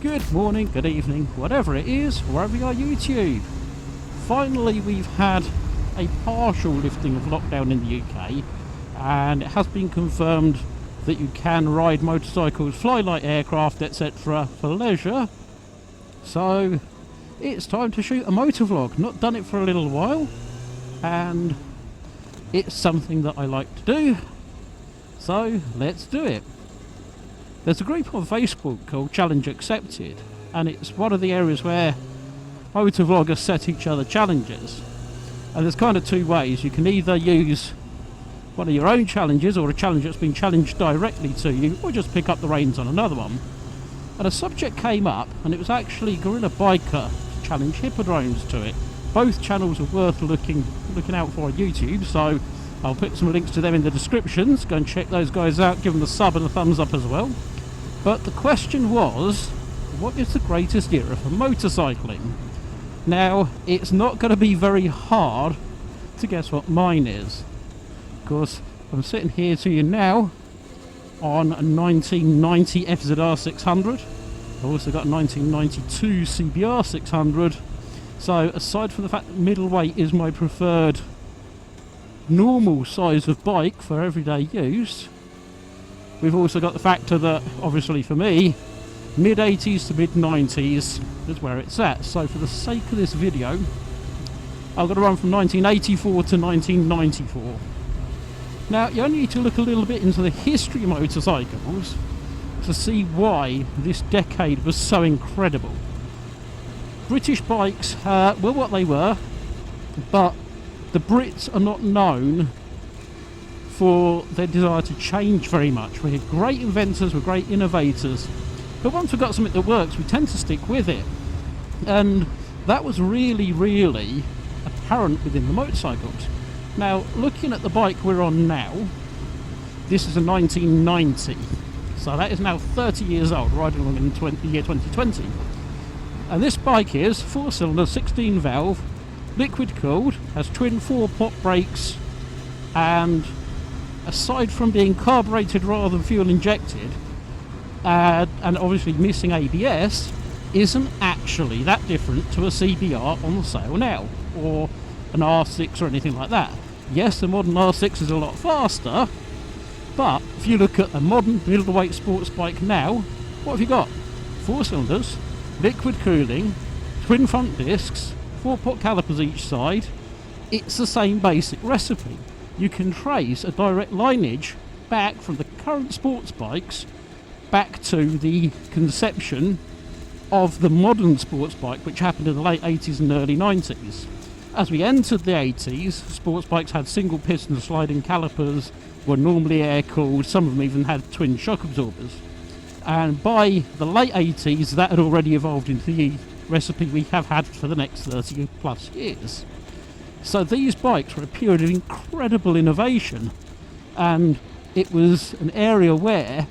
Good morning, good evening, whatever it is, wherever you are YouTube. Finally, we've had a partial lifting of lockdown in the UK, and it has been confirmed that you can ride motorcycles, fly light aircraft, etc. for leisure. So it's time to shoot a motor vlog. Not done it for a little while, and it's something that I like to do, so let's do it. There's a group on Facebook called Challenge Accepted, and it's one of the areas where motor vloggers set each other challenges. And there's kind of two ways. You can either use one of your own challenges or a challenge that's been challenged directly to you, or just pick up the reins on another one. And a subject came up, and it was actually Gorilla Biker challenge Hippo Drones to it. Both channels are worth looking out for on YouTube, so I'll put some links to them in the descriptions. Go and check those guys out, give them a sub and a thumbs up as well. But the question was, what is the greatest era for motorcycling? Now, it's not going to be very hard to guess what mine is. Of course, I'm sitting here to you now on a 1990 FZR 600. I've also got a 1992 CBR 600. So, aside from the fact that middleweight is my preferred normal size of bike for everyday use, we've also got the factor that, obviously for me, mid-80s to mid-90s is where it's at. So for the sake of this video, I've got to run from 1984 to 1994. Now, you only need to look a little bit into the history of motorcycles to see why this decade was so incredible. British bikes were what they were, but the Brits are not known for their desire to change very much. We're great inventors, we're great innovators, but once we've got something that works, we tend to stick with it. And that was really, really apparent within the motorcycles. Now, looking at the bike we're on now, this is a 1990, so that is now 30 years old, riding along in the year 2020. And this bike is 4-cylinder, 16 valve, liquid cooled, has twin 4-pot brakes, and aside from being carbureted rather than fuel injected, and obviously missing ABS, isn't actually that different to a CBR on the sale now, or an R6 or anything like that. Yes, the modern R6 is a lot faster, but if you look at a modern middleweight sports bike now, what have you got? 4 cylinders, liquid cooling, twin front discs, 4-pot calipers each side. It's the same basic recipe. You can trace a direct lineage back from the current sports bikes back to the conception of the modern sports bike, which happened in the late 80s and early 90s. As we entered the 80s, sports bikes had single piston sliding calipers, were normally air cooled, some of them even had twin shock absorbers. And by the late 80s, that had already evolved into the recipe we have had for the next 30 plus years. So these bikes were a period of incredible innovation, and it was an area where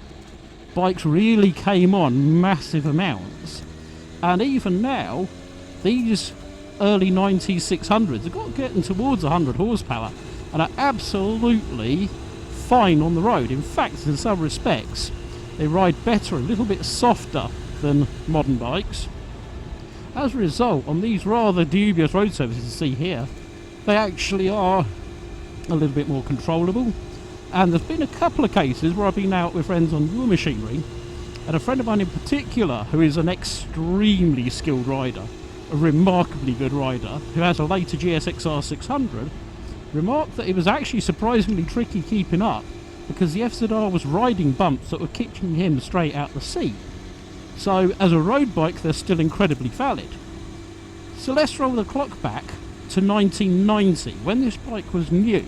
bikes really came on massive amounts. And even now, these early 90s 600s have got getting towards 100 horsepower and are absolutely fine on the road. In fact, in some respects, they ride better, a little bit softer than modern bikes. As a result, on these rather dubious road surfaces you see here, they actually are a little bit more controllable. And there's been a couple of cases where I've been out with friends on your machinery, and a friend of mine in particular, who is an extremely skilled rider, a remarkably good rider, who has a later GSXR 600, remarked that it was actually surprisingly tricky keeping up, because the FZR was riding bumps that were kicking him straight out the seat. So as a road bike, they're still incredibly valid. So let's roll the clock back to 1990, when this bike was new.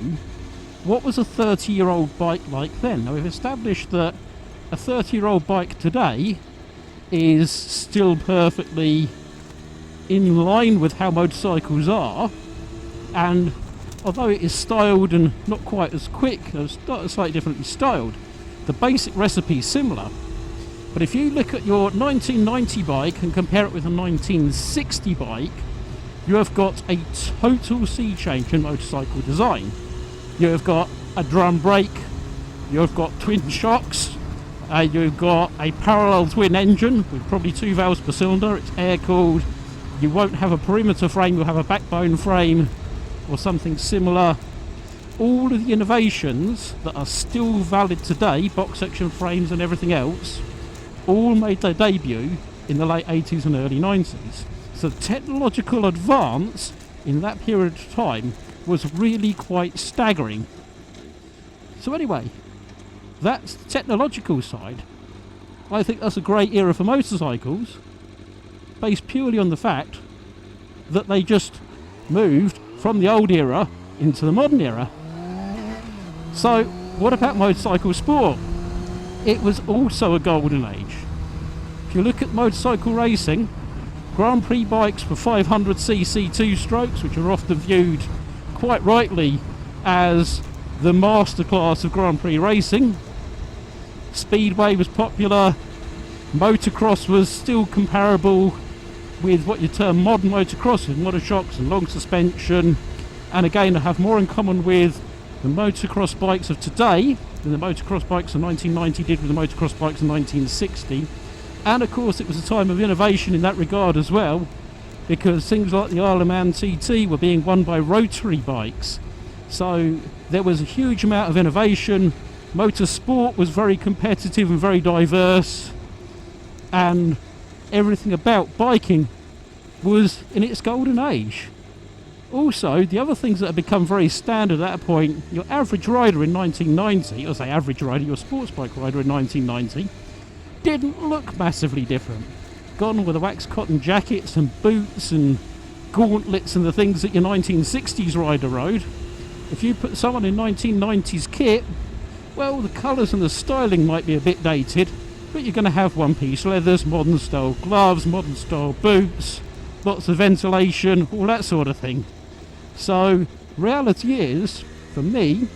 What was a 30-year-old bike like then? Now, we've established that a 30-year-old bike today is still perfectly in line with how motorcycles are, and although it is styled and not quite as quick, it's slightly differently styled, the basic recipe is similar. But if you look at your 1990 bike and compare it with a 1960 bike, you have got a total sea change in motorcycle design. You have got a drum brake, you have got twin shocks, You've got a parallel twin engine with probably 2 valves per cylinder. It's air cooled. You won't have a perimeter frame, you'll have a backbone frame or something similar. All of the innovations that are still valid today, box section frames and everything else, all made their debut in the late 80s and early 90s. So the technological advance in that period of time was really quite staggering. So anyway, that's the technological side. I think that's a great era for motorcycles, based purely on the fact that they just moved from the old era into the modern era. So what about motorcycle sport? It was also a golden age. If you look at motorcycle racing, Grand Prix bikes were 500cc two-strokes, which are often viewed quite rightly as the masterclass of Grand Prix racing. Speedway was popular. Motocross was still comparable with what you term modern motocross, with monoshocks and long suspension, and again I have more in common with the motocross bikes of today than the motocross bikes of 1990 did with the motocross bikes of 1960. And of course it was a time of innovation in that regard as well, because things like the Isle of Man TT were being won by rotary bikes. So there was a huge amount of innovation. Motorsport was very competitive and very diverse, and everything about biking was in its golden age. Also, the other things that have become very standard at that point, your average rider in 1990, or say average rider, your sports bike rider in 1990, didn't look massively different. Gone were the wax cotton jackets and boots and gauntlets and the things that your 1960s rider rode. If you put someone in 1990s kit, well, the colours and the styling might be a bit dated, but you're going to have one-piece leathers, modern style gloves, modern style boots, lots of ventilation, all that sort of thing. So reality is, for me,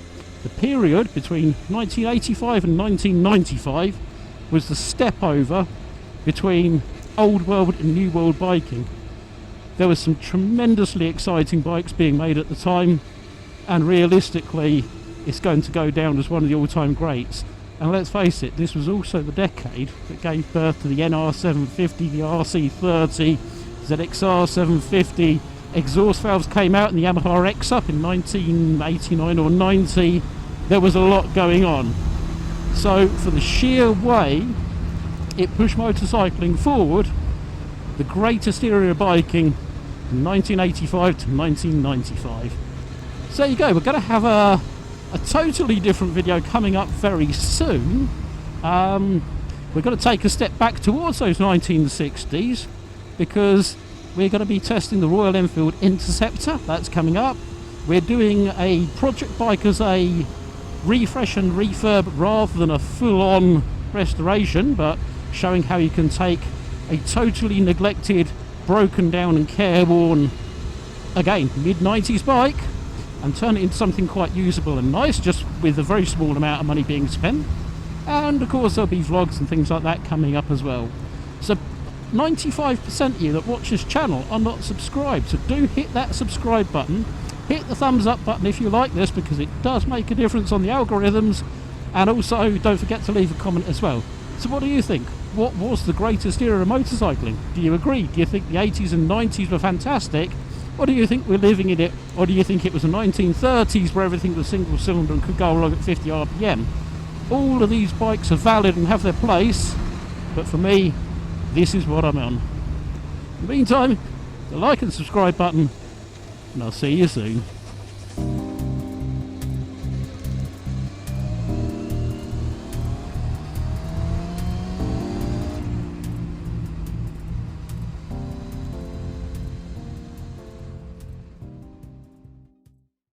the period between 1985 and 1995 was the step over between old world and new world biking. There were some tremendously exciting bikes being made at the time, and realistically it's going to go down as one of the all-time greats. And let's face it, this was also the decade that gave birth to the NR750, the RC30, ZXR 750. Exhaust valves came out in the Yamaha X-Up in 1989 or 90. There was a lot going on. So for the sheer way it pushed motorcycling forward, the greatest era of biking from 1985 to 1995. So there you go, we're going to have a totally different video coming up very soon. We're going to take a step back towards those 1960s, because we're going to be testing the Royal Enfield Interceptor. That's coming up. We're doing a project bike as a refresh and refurb rather than a full-on restoration, but showing how you can take a totally neglected, broken down and careworn, again, mid-90s bike and turn it into something quite usable and nice, just with a very small amount of money being spent. And of course there'll be vlogs and things like that coming up as well. So 95% of you that watch this channel are not subscribed, so do hit that subscribe button, hit the thumbs up button if you like this, because it does make a difference on the algorithms, and also don't forget to leave a comment as well. So what do you think? What was the greatest era of motorcycling? Do you agree? Do you think the 80s and 90s were fantastic? Or do you think we're living in it? Or do you think it was the 1930s where everything was single cylinder and could go along at 50 RPM? All of these bikes are valid and have their place, but for me, this is what I'm on. In the meantime, the like and subscribe button, and I'll see you soon.